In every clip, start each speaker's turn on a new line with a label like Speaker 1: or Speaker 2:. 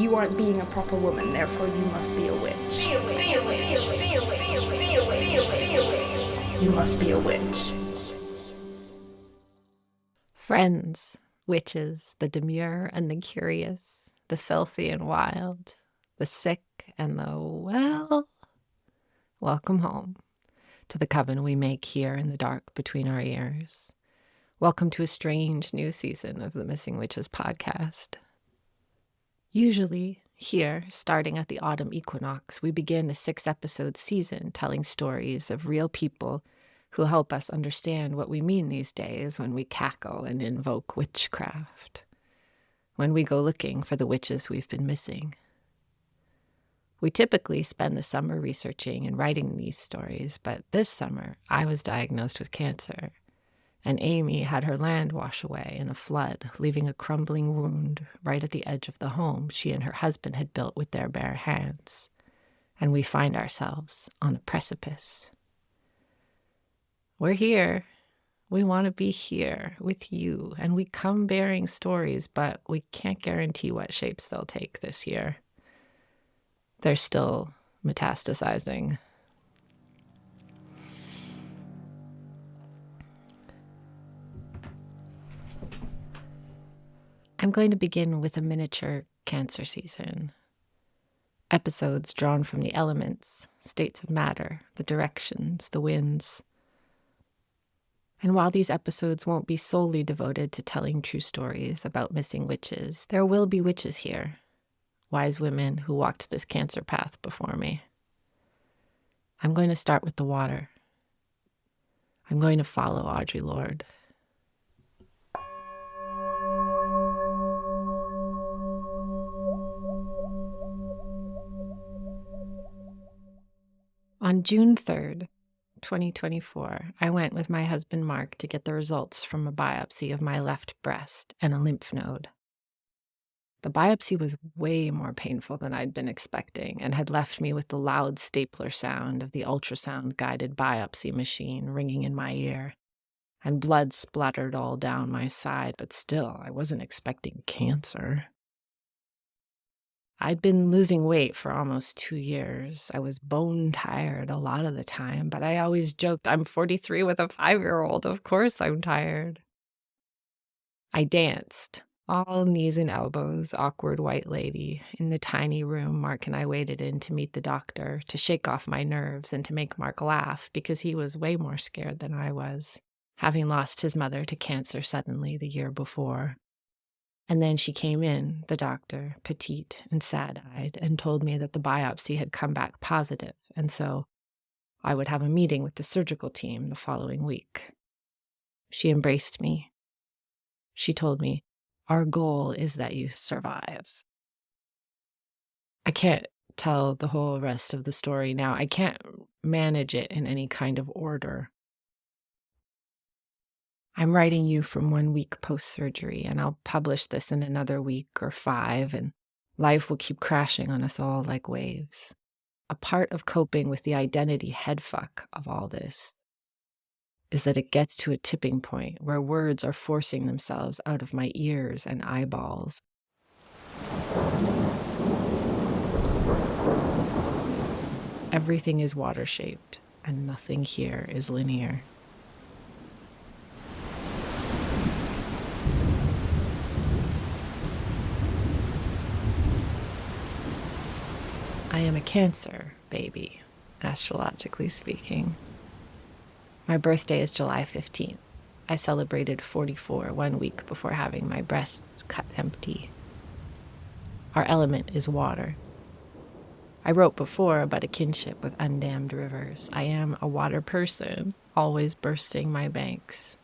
Speaker 1: You aren't being a proper woman, therefore you must be a witch. Be a witch. Be a witch. Be a witch. Be a witch. Be a witch. Be a witch. You must be a witch.
Speaker 2: Friends, witches, the demure and the curious, the filthy and wild, the sick and the well. Welcome home to the coven we make here in the dark between our ears. Welcome to a strange new season of the Missing Witches podcast. Usually, here, starting at the autumn equinox, we begin a 6-episode season telling stories of real people who help us understand what we mean these days when we cackle and invoke witchcraft, when we go looking for the witches we've been missing. We typically spend the summer researching and writing these stories, but this summer I was diagnosed with cancer, and Amy had her land wash away in a flood, leaving a crumbling wound right at the edge of the home she and her husband had built with their bare hands. And we find ourselves on a precipice. We're here. We want to be here with you, and we come bearing stories, but we can't guarantee what shapes they'll take this year. They're still metastasizing. I'm going to begin with a miniature cancer season. Episodes drawn from the elements, states of matter, the directions, the winds. And while these episodes won't be solely devoted to telling true stories about missing witches, there will be witches here, wise women who walked this cancer path before me. I'm going to start with the water. I'm going to follow Audre Lorde. On June 3rd, 2024, I went with my husband Mark to get the results from a biopsy of my left breast and a lymph node. The biopsy was way more painful than I'd been expecting and had left me with the loud stapler sound of the ultrasound-guided biopsy machine ringing in my ear, and blood splattered all down my side, but still, I wasn't expecting cancer. I'd been losing weight for almost 2 years. I was bone tired a lot of the time, but I always joked, I'm 43 with a 5-year-old. Of course I'm tired. I danced, all knees and elbows, awkward white lady, in the tiny room Mark and I waited in to meet the doctor, to shake off my nerves and to make Mark laugh because he was way more scared than I was, having lost his mother to cancer suddenly the year before. And then she came in, the doctor, petite and sad-eyed, and told me that the biopsy had come back positive, and so I would have a meeting with the surgical team the following week. She embraced me. She told me, our goal is that you survive. I can't tell the whole rest of the story now. I can't manage it in any kind of order. I'm writing you from 1 week post-surgery, and I'll publish this in another week or 5, and life will keep crashing on us all like waves. A part of coping with the identity headfuck of all this is that it gets to a tipping point where words are forcing themselves out of my ears and eyeballs. Everything is water-shaped, and nothing here is linear. I am a Cancer baby, astrologically speaking. My birthday is July 15th. I celebrated 44 1 week before having my breasts cut empty. Our element is water. I wrote before about a kinship with undammed rivers. I am a water person, always bursting my banks,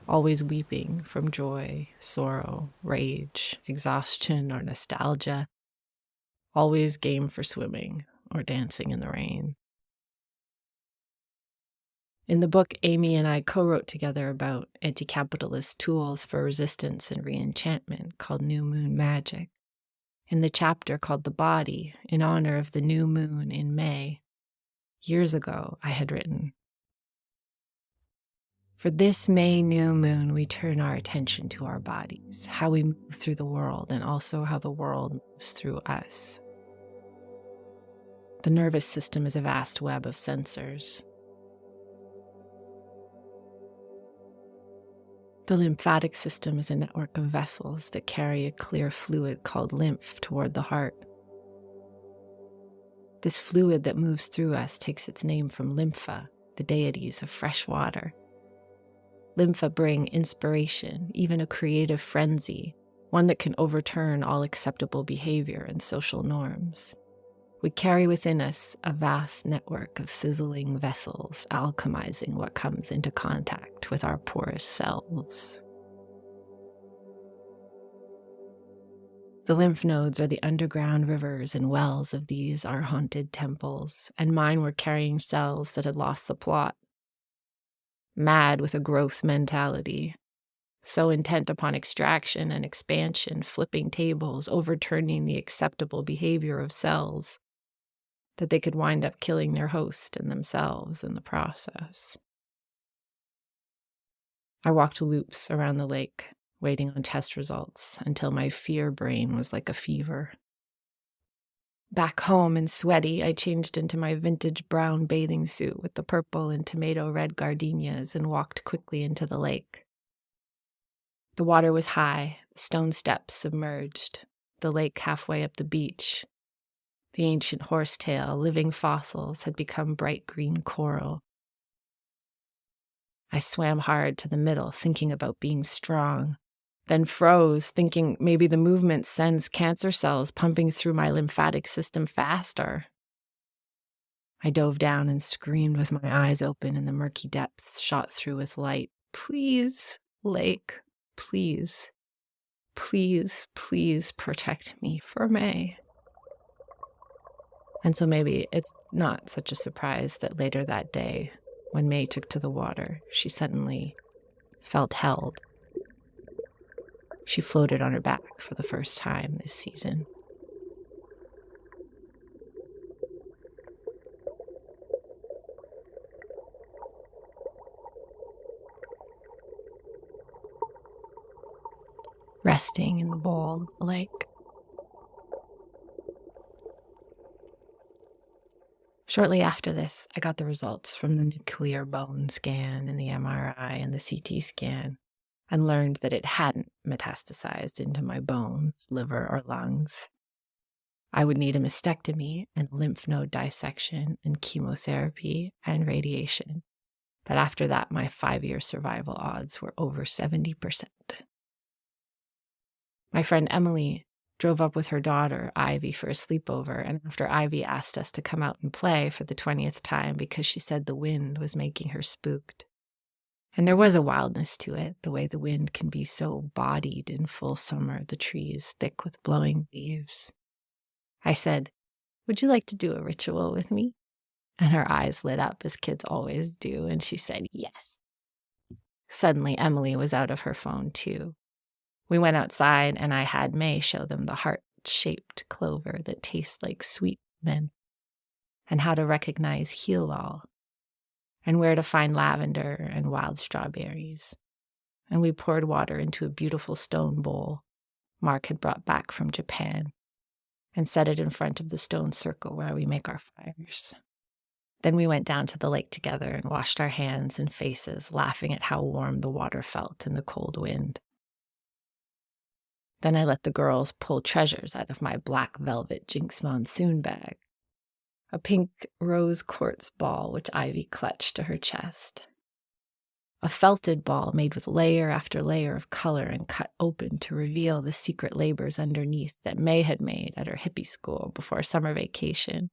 Speaker 2: always weeping from joy, sorrow, rage, exhaustion, or nostalgia. Always game for swimming or dancing in the rain. In the book, Amy and I co-wrote together about anti-capitalist tools for resistance and re-enchantment called New Moon Magic. In the chapter called The Body, in honor of the new moon in May, years ago I had written, For this May new moon, we turn our attention to our bodies, how we move through the world, and also how the world moves through us. The nervous system is a vast web of sensors. The lymphatic system is a network of vessels that carry a clear fluid called lymph toward the heart. This fluid that moves through us takes its name from Lympha, the deities of fresh water. Lympha bring inspiration, even a creative frenzy, one that can overturn all acceptable behavior and social norms. We carry within us a vast network of sizzling vessels, alchemizing what comes into contact with our porous selves. The lymph nodes are the underground rivers and wells of these our haunted temples, and mine were carrying cells that had lost the plot. Mad with a growth mentality, so intent upon extraction and expansion, flipping tables, overturning the acceptable behavior of cells, that they could wind up killing their host and themselves in the process. I walked loops around the lake, waiting on test results until my fear brain was like a fever. Back home and sweaty, I changed into my vintage brown bathing suit with the purple and tomato red gardenias and walked quickly into the lake. The water was high, the stone steps submerged, the lake halfway up the beach. The ancient horsetail, living fossils, had become bright green coral. I swam hard to the middle, thinking about being strong, then froze, thinking maybe the movement sends cancer cells pumping through my lymphatic system faster. I dove down and screamed with my eyes open, and the murky depths shot through with light. Please, lake, please, please, please protect me for May. And so maybe it's not such a surprise that later that day, when May took to the water, she suddenly felt held. She floated on her back for the first time this season. Resting in the bowl of the lake. Shortly after this, I got the results from the nuclear bone scan and the MRI and the CT scan, and learned that it hadn't metastasized into my bones, liver, or lungs. I would need a mastectomy and lymph node dissection and chemotherapy and radiation. But after that, my 5-year survival odds were over 70%. My friend Emily drove up with her daughter, Ivy, for a sleepover, and after Ivy asked us to come out and play for the 20th time because she said the wind was making her spooked. And there was a wildness to it, the way the wind can be so bodied in full summer, the trees thick with blowing leaves. I said, "Would you like to do a ritual with me?" And her eyes lit up, as kids always do, and she said, "Yes." Suddenly, Emily was out of her phone, too. We went outside, and I had May show them the heart-shaped clover that tastes like sweet mint, and how to recognize heal-all, and where to find lavender and wild strawberries. And we poured water into a beautiful stone bowl Mark had brought back from Japan, and set it in front of the stone circle where we make our fires. Then we went down to the lake together and washed our hands and faces, laughing at how warm the water felt in the cold wind. Then I let the girls pull treasures out of my black velvet Jinx Monsoon bag. A pink rose quartz ball which Ivy clutched to her chest. A felted ball made with layer after layer of color and cut open to reveal the secret labors underneath that May had made at her hippie school before summer vacation,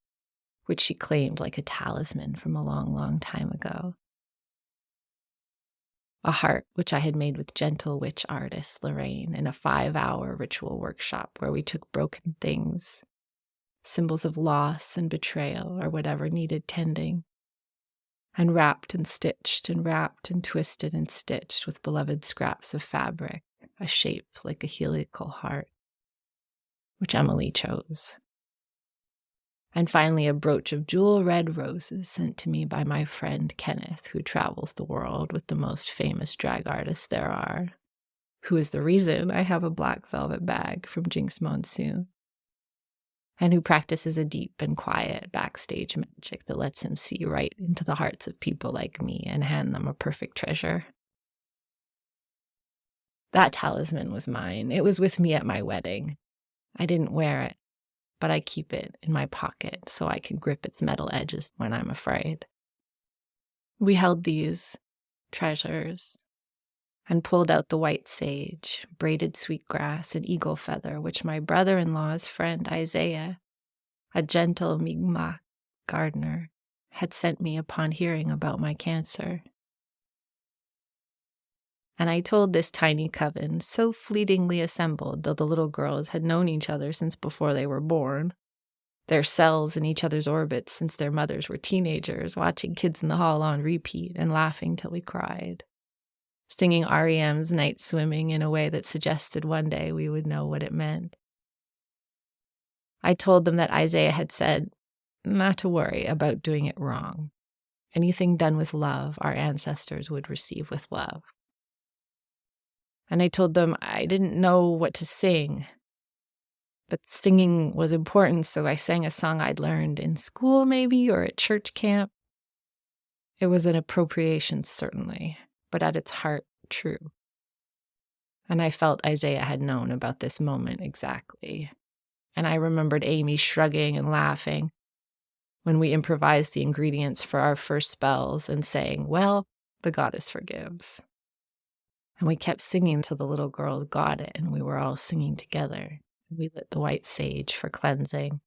Speaker 2: which she claimed like a talisman from a long, long time ago. A heart which I had made with gentle witch artist Lorraine in a 5-hour ritual workshop where we took broken things, symbols of loss and betrayal or whatever needed tending, and wrapped and stitched and wrapped and twisted and stitched with beloved scraps of fabric, a shape like a heliacal heart, which Emily chose. And finally, a brooch of jewel red roses sent to me by my friend Kenneth, who travels the world with the most famous drag artists there are, who is the reason I have a black velvet bag from Jinx Monsoon, and who practices a deep and quiet backstage magic that lets him see right into the hearts of people like me and hand them a perfect treasure. That talisman was mine. It was with me at my wedding. I didn't wear it, but I keep it in my pocket so I can grip its metal edges when I'm afraid. We held these treasures and pulled out the white sage, braided sweetgrass, and eagle feather, which my brother-in-law's friend Isaiah, a gentle Mi'kmaq gardener, had sent me upon hearing about my cancer. And I told this tiny coven, so fleetingly assembled, though the little girls had known each other since before they were born, their cells in each other's orbits since their mothers were teenagers, watching Kids in the Hall on repeat and laughing till we cried, singing REM's Night Swimming in a way that suggested one day we would know what it meant. I told them that Isaiah had said not to worry about doing it wrong. Anything done with love, our ancestors would receive with love. And I told them I didn't know what to sing, but singing was important, so I sang a song I'd learned in school maybe, or at church camp. It was an appropriation, certainly, but at its heart, true. And I felt Isaiah had known about this moment exactly. And I remembered Amy shrugging and laughing when we improvised the ingredients for our first spells and saying, well, the goddess forgives. And we kept singing till the little girls got it, and we were all singing together. We lit the white sage for cleansing,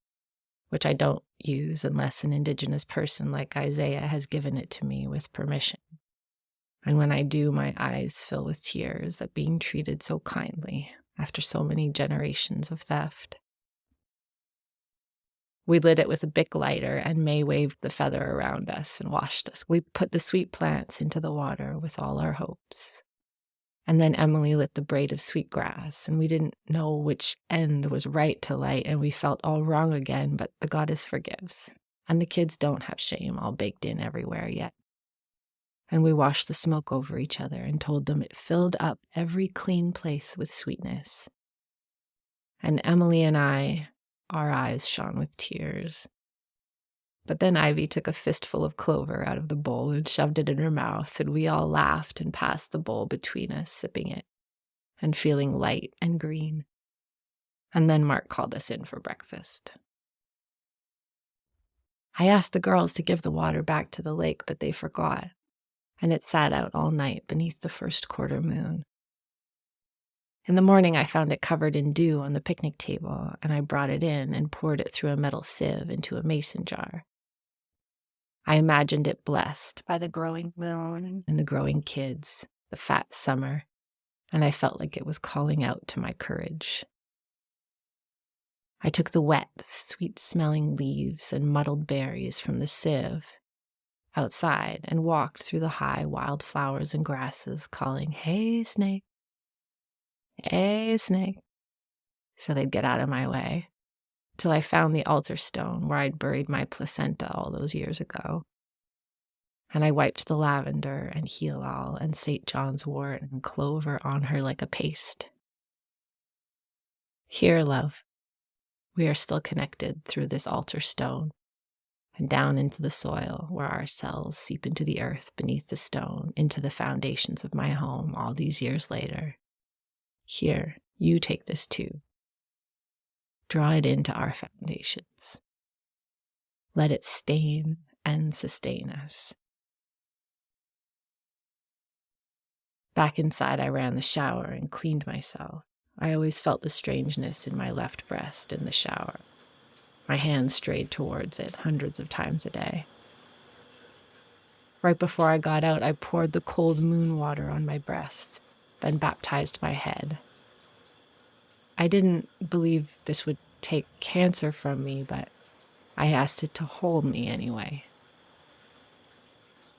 Speaker 2: which I don't use unless an Indigenous person like Isaiah has given it to me with permission. And when I do, my eyes fill with tears at being treated so kindly after so many generations of theft. We lit it with a Bic lighter, and May waved the feather around us and washed us. We put the sweet plants into the water with all our hopes. And then Emily lit the braid of sweetgrass, and we didn't know which end was right to light, and we felt all wrong again, but the goddess forgives. And the kids don't have shame all baked in everywhere yet. And we washed the smoke over each other and told them it filled up every clean place with sweetness. And Emily and I, our eyes shone with tears. But then Ivy took a fistful of clover out of the bowl and shoved it in her mouth, and we all laughed and passed the bowl between us, sipping it and feeling light and green. And then Mark called us in for breakfast. I asked the girls to give the water back to the lake, but they forgot, and it sat out all night beneath the first quarter moon. In the morning, I found it covered in dew on the picnic table, and I brought it in and poured it through a metal sieve into a mason jar. I imagined it blessed by the growing moon and the growing kids, the fat summer, and I felt like it was calling out to my courage. I took the wet, sweet-smelling leaves and muddled berries from the sieve outside and walked through the high wild flowers and grasses, calling, "Hey, snake. Hey, snake," so they'd get out of my way, till I found the altar stone where I'd buried my placenta all those years ago. And I wiped the lavender and heal-all and St. John's wort and clover on her like a paste. Here, love, we are still connected through this altar stone and down into the soil where our cells seep into the earth beneath the stone, into the foundations of my home all these years later. Here, you take this too. Draw it into our foundations. Let it stain and sustain us. Back inside, I ran the shower and cleaned myself. I always felt the strangeness in my left breast in the shower. My hands strayed towards it hundreds of times a day. Right before I got out, I poured the cold moon water on my breast, then baptized my head. I didn't believe this would take cancer from me, but I asked it to hold me anyway.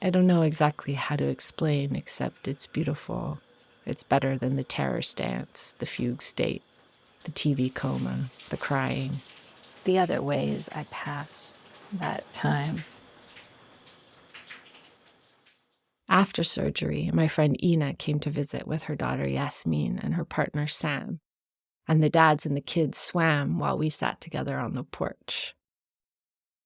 Speaker 2: I don't know exactly how to explain, except it's beautiful. It's better than the terror stance, the fugue state, the TV coma, the crying. the other ways I passed that time. After surgery, my friend Ina came to visit with her daughter Yasmin and her partner Sam, and the dads and the kids swam while we sat together on the porch.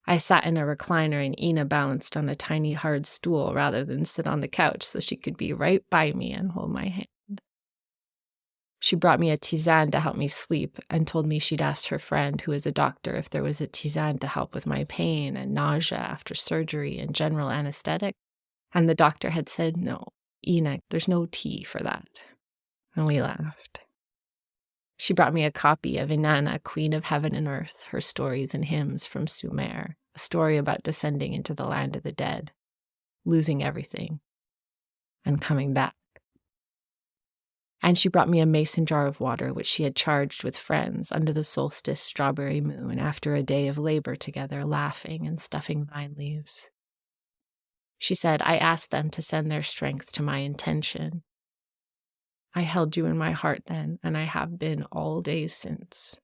Speaker 2: I sat in a recliner and Ina balanced on a tiny hard stool rather than sit on the couch so she could be right by me and hold my hand. She brought me a tisane to help me sleep and told me she'd asked her friend, who is a doctor, if there was a tisane to help with my pain and nausea after surgery and general anesthetic. And the doctor had said, no, Ina, there's no tea for that. And we laughed. She brought me a copy of Inanna, Queen of Heaven and Earth, her stories and hymns from Sumer, a story about descending into the land of the dead, losing everything, and coming back. And she brought me a mason jar of water, which she had charged with friends under the solstice strawberry moon after a day of labor together, laughing and stuffing vine leaves. She said, I asked them to send their strength to my intention. I held you in my heart then, and I have been all days since.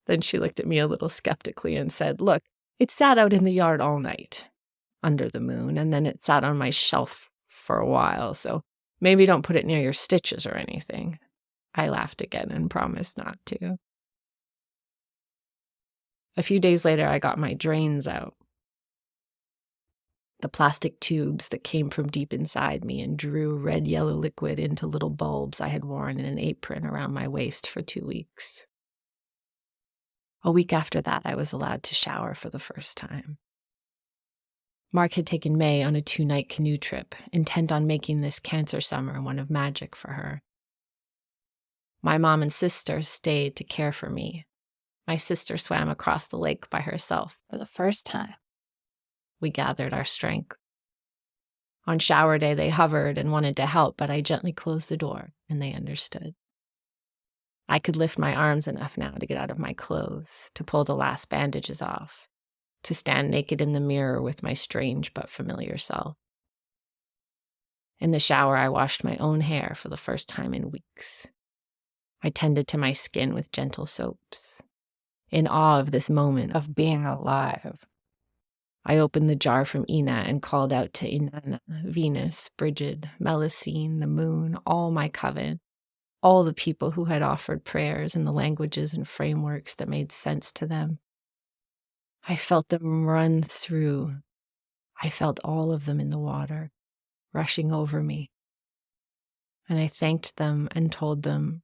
Speaker 2: Then she looked at me a little skeptically and said, look, it sat out in the yard all night under the moon, and then it sat on my shelf for a while, so maybe don't put it near your stitches or anything. I laughed again and promised not to. A few days later, I got my drains out. The plastic tubes that came from deep inside me and drew red-yellow liquid into little bulbs I had worn in an apron around my waist for 2 weeks. A week after that, I was allowed to shower for the first time. Mark had taken May on a 2-night canoe trip, intent on making this cancer summer one of magic for her. My mom and sister stayed to care for me. My sister swam across the lake by herself for the first time. We gathered our strength. On shower day, they hovered and wanted to help, but I gently closed the door, and they understood. I could lift my arms enough now to get out of my clothes, to pull the last bandages off, to stand naked in the mirror with my strange but familiar self. In the shower, I washed my own hair for the first time in weeks. I tended to my skin with gentle soaps, in awe of this moment of being alive. I opened the jar from Ina and called out to Inanna, Venus, Brigid, Melusine, the moon, all my coven, all the people who had offered prayers in the languages and frameworks that made sense to them. I felt them run through. I felt all of them in the water, rushing over me. And I thanked them and told them,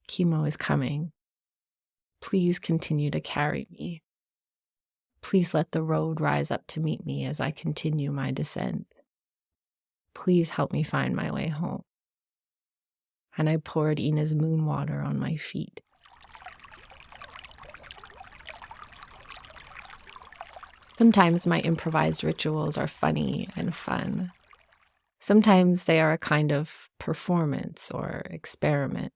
Speaker 2: chemo is coming. Please continue to carry me. Please let the road rise up to meet me as I continue my descent. Please help me find my way home. And I poured Ina's moon water on my feet. Sometimes my improvised rituals are funny and fun. Sometimes they are a kind of performance or experiment.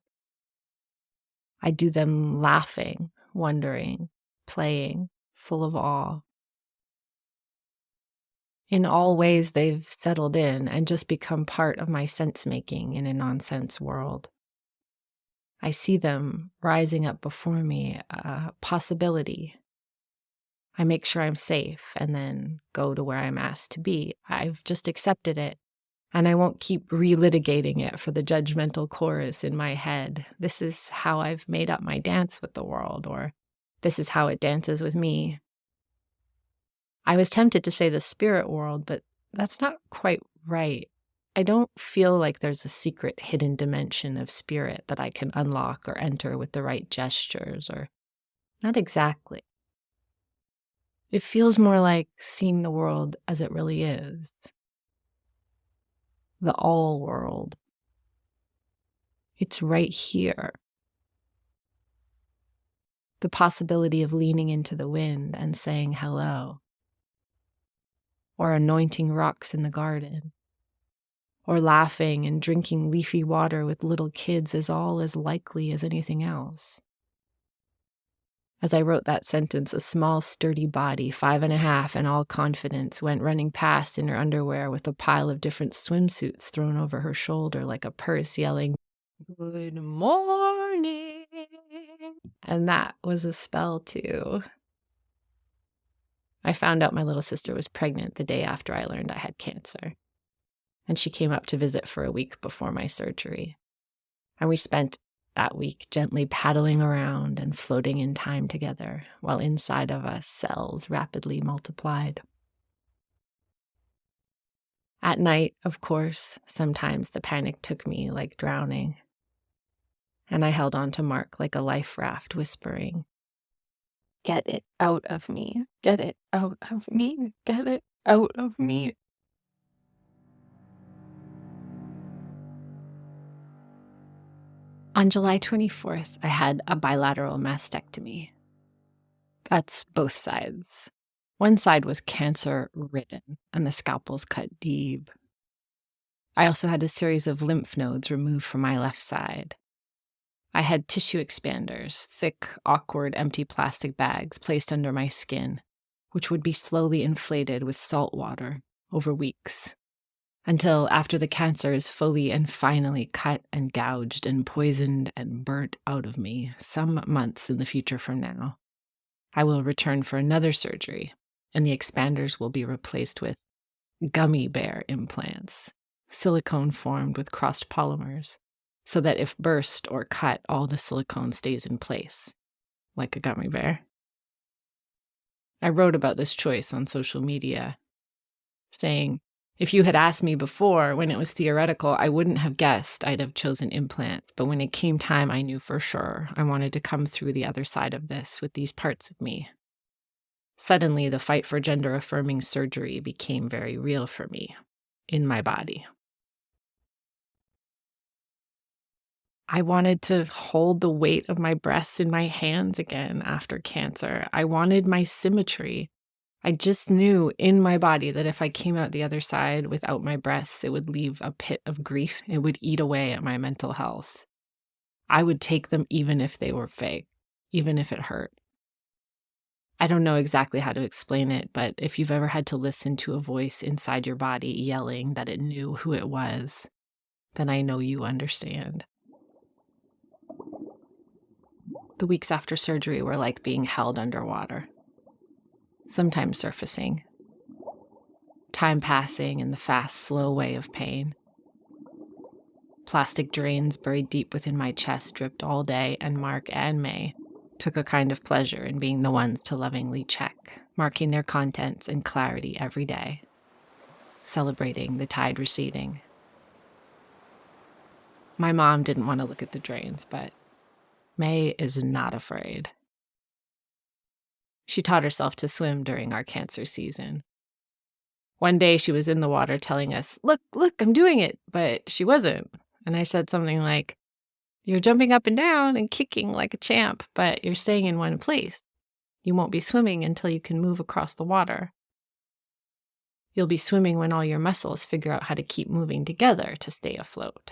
Speaker 2: I do them laughing, wondering, playing, full of awe. In all ways, they've settled in and just become part of my sense-making in a nonsense world. I see them rising up before me, a possibility. I make sure I'm safe and then go to where I'm asked to be. I've just accepted it, and I won't keep relitigating it for the judgmental chorus in my head. This is how I've made up my dance with the world, or this is how it dances with me. I was tempted to say the spirit world, but that's not quite right. I don't feel like there's a secret hidden dimension of spirit that I can unlock or enter with the right gestures, or not exactly. It feels more like seeing the world as it really is. The all world. It's right here. The possibility of leaning into the wind and saying hello. Or anointing rocks in the garden. Or laughing and drinking leafy water with little kids is all as likely as anything else. As I wrote that sentence, a small, sturdy body, 5.5 and all confidence, went running past in her underwear with a pile of different swimsuits thrown over her shoulder like a purse, yelling, "Good morning." And that was a spell too. I found out my little sister was pregnant the day after I learned I had cancer. And she came up to visit for a week before my surgery. And we spent that week gently paddling around and floating in time together, while inside of us cells rapidly multiplied. At night, of course, sometimes the panic took me like drowning. And I held on to Mark like a life raft, whispering, "Get it out of me. Get it out of me. Get it out of me." On July 24th, I had a bilateral mastectomy. That's both sides. One side was cancer-ridden, and the scalpel's cut deep. I also had a series of lymph nodes removed from my left side. I had tissue expanders, thick, awkward, empty plastic bags placed under my skin, which would be slowly inflated with salt water over weeks, until after the cancer is fully and finally cut and gouged and poisoned and burnt out of me, some months in the future from now, I will return for another surgery, and the expanders will be replaced with gummy bear implants, silicone formed with crossed polymers, so that if burst or cut, all the silicone stays in place, like a gummy bear. I wrote about this choice on social media, saying, if you had asked me before, when it was theoretical, I wouldn't have guessed I'd have chosen implants, but when it came time, I knew for sure I wanted to come through the other side of this with these parts of me. Suddenly, the fight for gender-affirming surgery became very real for me, in my body. I wanted to hold the weight of my breasts in my hands again after cancer. I wanted my symmetry. I just knew in my body that if I came out the other side without my breasts, it would leave a pit of grief. It would eat away at my mental health. I would take them even if they were fake, even if it hurt. I don't know exactly how to explain it, but if you've ever had to listen to a voice inside your body yelling that it knew who it was, then I know you understand. The weeks after surgery were like being held underwater, sometimes surfacing, time passing in the fast, slow way of pain. Plastic drains buried deep within my chest dripped all day, and Mark and May took a kind of pleasure in being the ones to lovingly check, marking their contents and clarity every day, celebrating the tide receding. My mom didn't want to look at the drains, but May is not afraid. She taught herself to swim during our cancer season. One day she was in the water telling us, look, I'm doing it, but she wasn't. And I said something like, you're jumping up and down and kicking like a champ, but you're staying in one place. You won't be swimming until you can move across the water. You'll be swimming when all your muscles figure out how to keep moving together to stay afloat.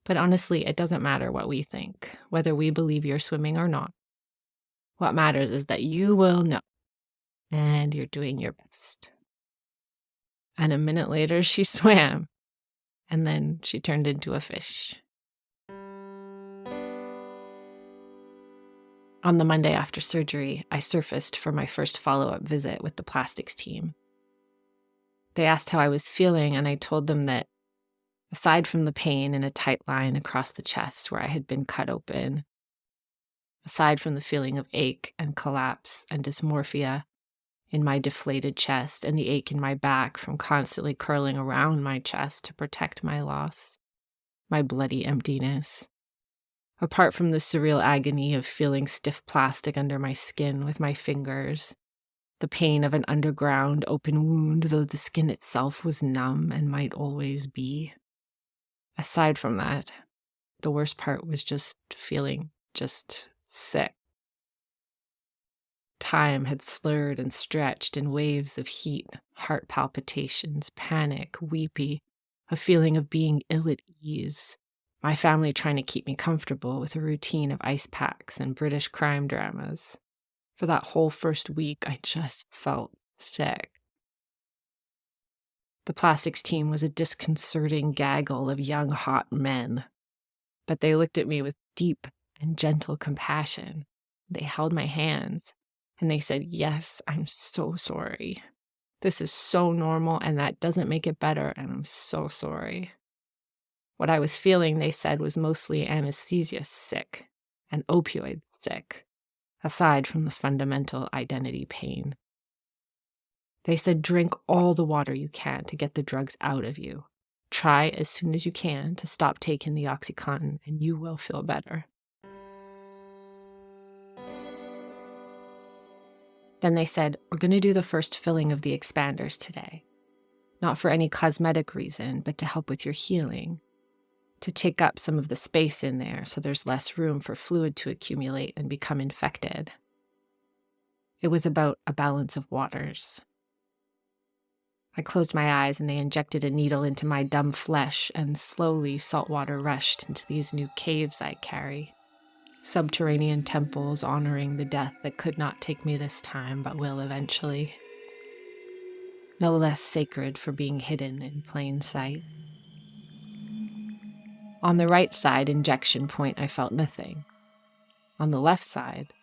Speaker 2: But honestly, it doesn't matter what we think, whether we believe you're swimming or not. What matters is that you will know, and you're doing your best. And a minute later, she swam, and then she turned into a fish. On the Monday after surgery, I surfaced for my first follow-up visit with the plastics team. They asked how I was feeling, and I told them that, aside from the pain in a tight line across the chest where I had been cut open, aside from the feeling of ache and collapse and dysmorphia in my deflated chest and the ache in my back from constantly curling around my chest to protect my loss, my bloody emptiness, apart from the surreal agony of feeling stiff plastic under my skin with my fingers, the pain of an underground open wound, though the skin itself was numb and might always be. Aside from that, the worst part was just feeling just sick. Time had slurred and stretched in waves of heat, heart palpitations, panic, weepy, a feeling of being ill at ease. My family trying to keep me comfortable with a routine of ice packs and British crime dramas. For that whole first week, I just felt sick. The plastics team was a disconcerting gaggle of young, hot men, but they looked at me with deep, and gentle compassion. They held my hands and they said, "Yes, I'm so sorry. This is so normal and that doesn't make it better, and I'm so sorry." What I was feeling, they said, was mostly anesthesia sick and opioid sick, aside from the fundamental identity pain. They said, "Drink all the water you can to get the drugs out of you. Try as soon as you can to stop taking the OxyContin and you will feel better." Then they said, "We're going to do the first filling of the expanders today. Not for any cosmetic reason, but to help with your healing. To take up some of the space in there so there's less room for fluid to accumulate and become infected." It was about a balance of waters. I closed my eyes and they injected a needle into my dumb flesh, and slowly salt water rushed into these new caves I carry. Subterranean temples honoring the death that could not take me this time but will eventually. No less sacred for being hidden in plain sight. On the right side injection point, I felt nothing. On the left side,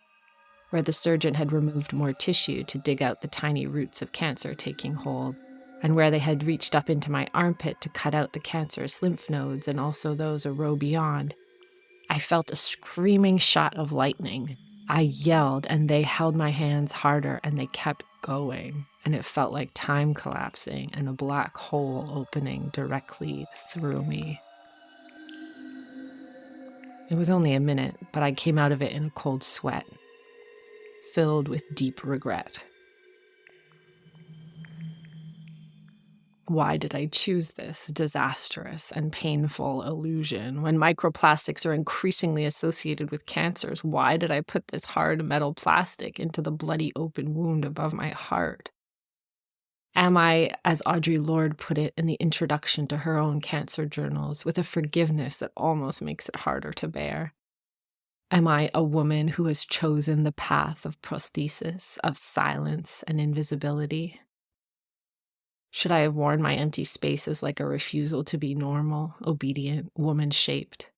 Speaker 2: where the surgeon had removed more tissue to dig out the tiny roots of cancer taking hold, and where they had reached up into my armpit to cut out the cancerous lymph nodes and also those a row beyond, I felt a screaming shot of lightning. I yelled, and they held my hands harder, and they kept going, and it felt like time collapsing and a black hole opening directly through me. It was only a minute, but I came out of it in a cold sweat, filled with deep regret. Why did I choose this disastrous and painful illusion? When microplastics are increasingly associated with cancers, why did I put this hard metal plastic into the bloody open wound above my heart? Am I, as Audre Lorde put it in the introduction to her own cancer journals, with a forgiveness that almost makes it harder to bear? Am I a woman who has chosen the path of prosthesis, of silence and invisibility? Should I have worn my empty spaces like a refusal to be normal, obedient, woman-shaped?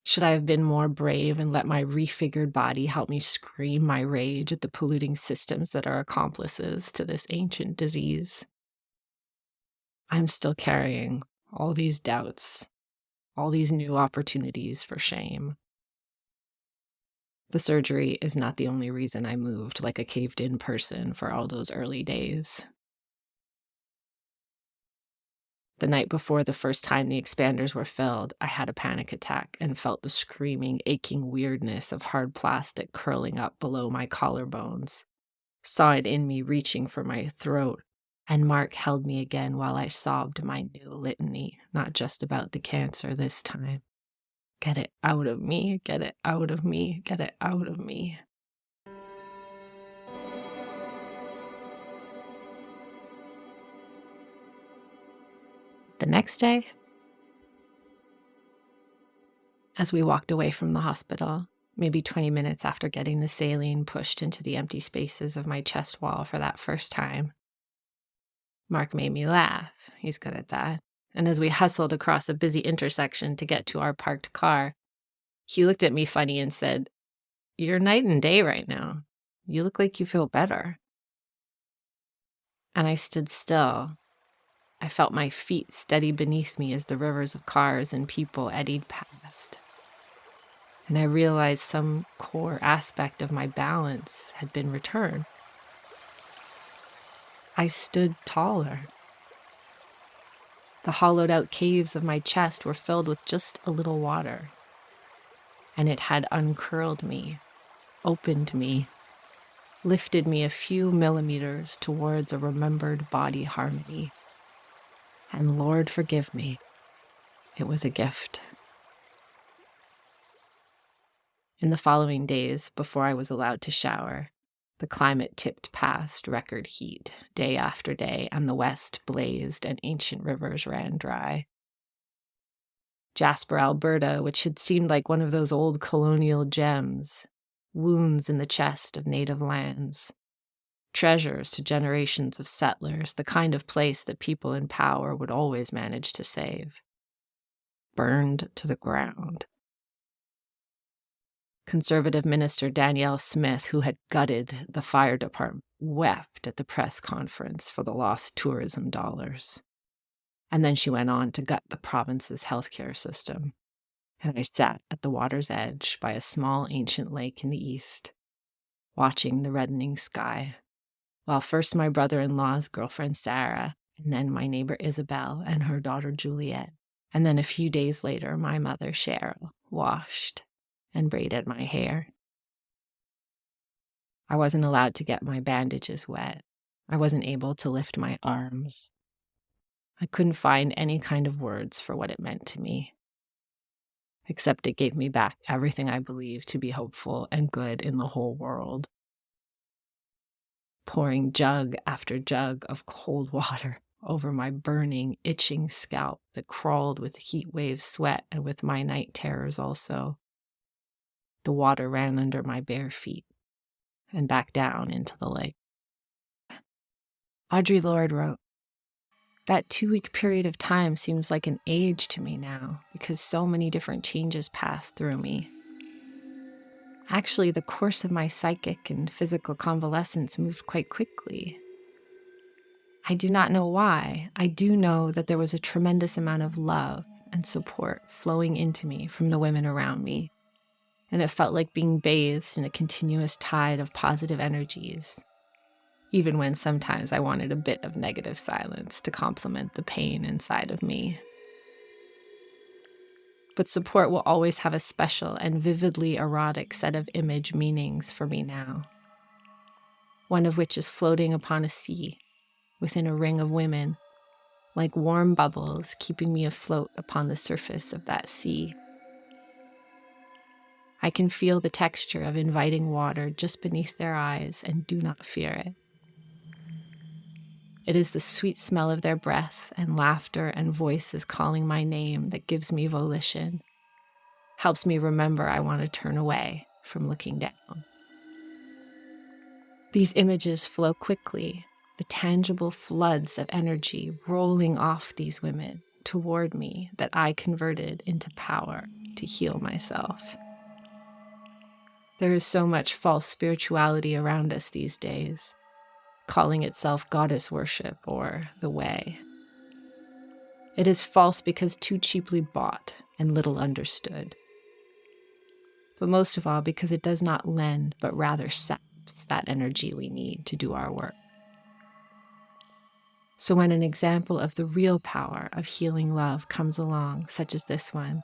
Speaker 2: Should I have been more brave and let my refigured body help me scream my rage at the polluting systems that are accomplices to this ancient disease? I'm still carrying all these doubts, all these new opportunities for shame. The surgery is not the only reason I moved like a caved-in person for all those early days. The night before the first time the expanders were filled, I had a panic attack and felt the screaming, aching weirdness of hard plastic curling up below my collarbones. Saw it in me reaching for my throat, and Mark held me again while I sobbed my new litany, not just about the cancer this time. Get it out of me, get it out of me, get it out of me. The next day, as we walked away from the hospital, maybe 20 minutes after getting the saline pushed into the empty spaces of my chest wall for that first time, Mark made me laugh. He's good at that. And as we hustled across a busy intersection to get to our parked car, he looked at me funny and said, "You're night and day right now. You look like you feel better." And I stood still. I felt my feet steady beneath me as the rivers of cars and people eddied past. And I realized some core aspect of my balance had been returned. I stood taller. The hollowed-out caves of my chest were filled with just a little water. And it had uncurled me, opened me, lifted me a few millimeters towards a remembered body harmony. And Lord forgive me, it was a gift. In the following days, before I was allowed to shower, the climate tipped past record heat day after day, and the west blazed and ancient rivers ran dry. Jasper, Alberta, which had seemed like one of those old colonial gems, wounds in the chest of native lands, treasures to generations of settlers, the kind of place that people in power would always manage to save, burned to the ground. Conservative Minister Danielle Smith, who had gutted the fire department, wept at the press conference for the lost tourism dollars. And then she went on to gut the province's healthcare system. And I sat at the water's edge by a small ancient lake in the east, watching the reddening sky, while first my brother-in-law's girlfriend Sarah, and then my neighbor Isabel and her daughter Juliet, and then a few days later my mother Cheryl washed and braided my hair. I wasn't allowed to get my bandages wet. I wasn't able to lift my arms. I couldn't find any kind of words for what it meant to me, except it gave me back everything I believed to be hopeful and good in the whole world. Pouring jug after jug of cold water over my burning, itching scalp that crawled with heat wave sweat and with my night terrors also. The water ran under my bare feet and back down into the lake. Audre Lorde wrote, "That 2-week period of time seems like an age to me now because so many different changes passed through me. Actually, the course of my psychic and physical convalescence moved quite quickly. I do not know why. I do know that there was a tremendous amount of love and support flowing into me from the women around me, and it felt like being bathed in a continuous tide of positive energies, even when sometimes I wanted a bit of negative silence to complement the pain inside of me. But support will always have a special and vividly erotic set of image meanings for me now, one of which is floating upon a sea within a ring of women, like warm bubbles keeping me afloat upon the surface of that sea. I can feel the texture of inviting water just beneath their eyes and do not fear it. It is the sweet smell of their breath and laughter and voices calling my name that gives me volition, helps me remember I want to turn away from looking down. These images flow quickly, the tangible floods of energy rolling off these women toward me that I converted into power to heal myself. There is so much false spirituality around us these days, calling itself goddess worship or the way. It is false because too cheaply bought and little understood. But most of all because it does not lend, but rather saps that energy we need to do our work. So when an example of the real power of healing love comes along, such as this one,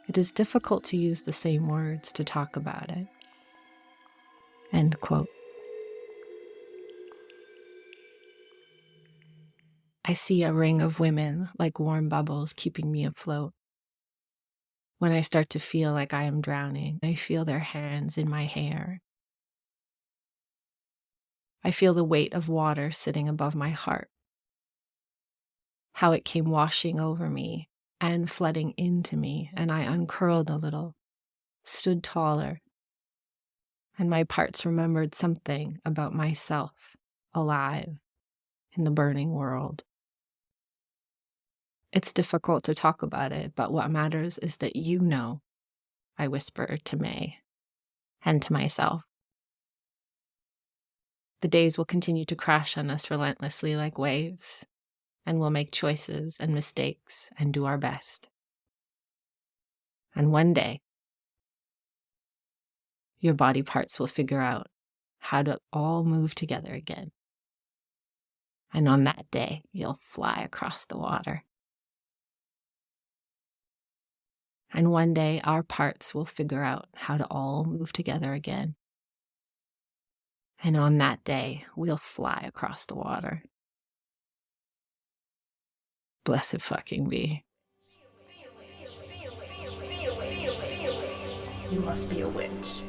Speaker 2: it is difficult to use the same words to talk about it." End quote. I see a ring of women like warm bubbles keeping me afloat. When I start to feel like I am drowning, I feel their hands in my hair. I feel the weight of water sitting above my heart, how it came washing over me and flooding into me, and I uncurled a little, stood taller, and my parts remembered something about myself, alive in the burning world. It's difficult to talk about it, but what matters is that you know, I whisper to May and to myself. The days will continue to crash on us relentlessly like waves, and we'll make choices and mistakes and do our best. And one day, your body parts will figure out how to all move together again. And on that day, you'll fly across the water. And one day, our parts will figure out how to all move together again. And on that day, we'll fly across the water. Blessed fucking be.
Speaker 1: You must be a witch.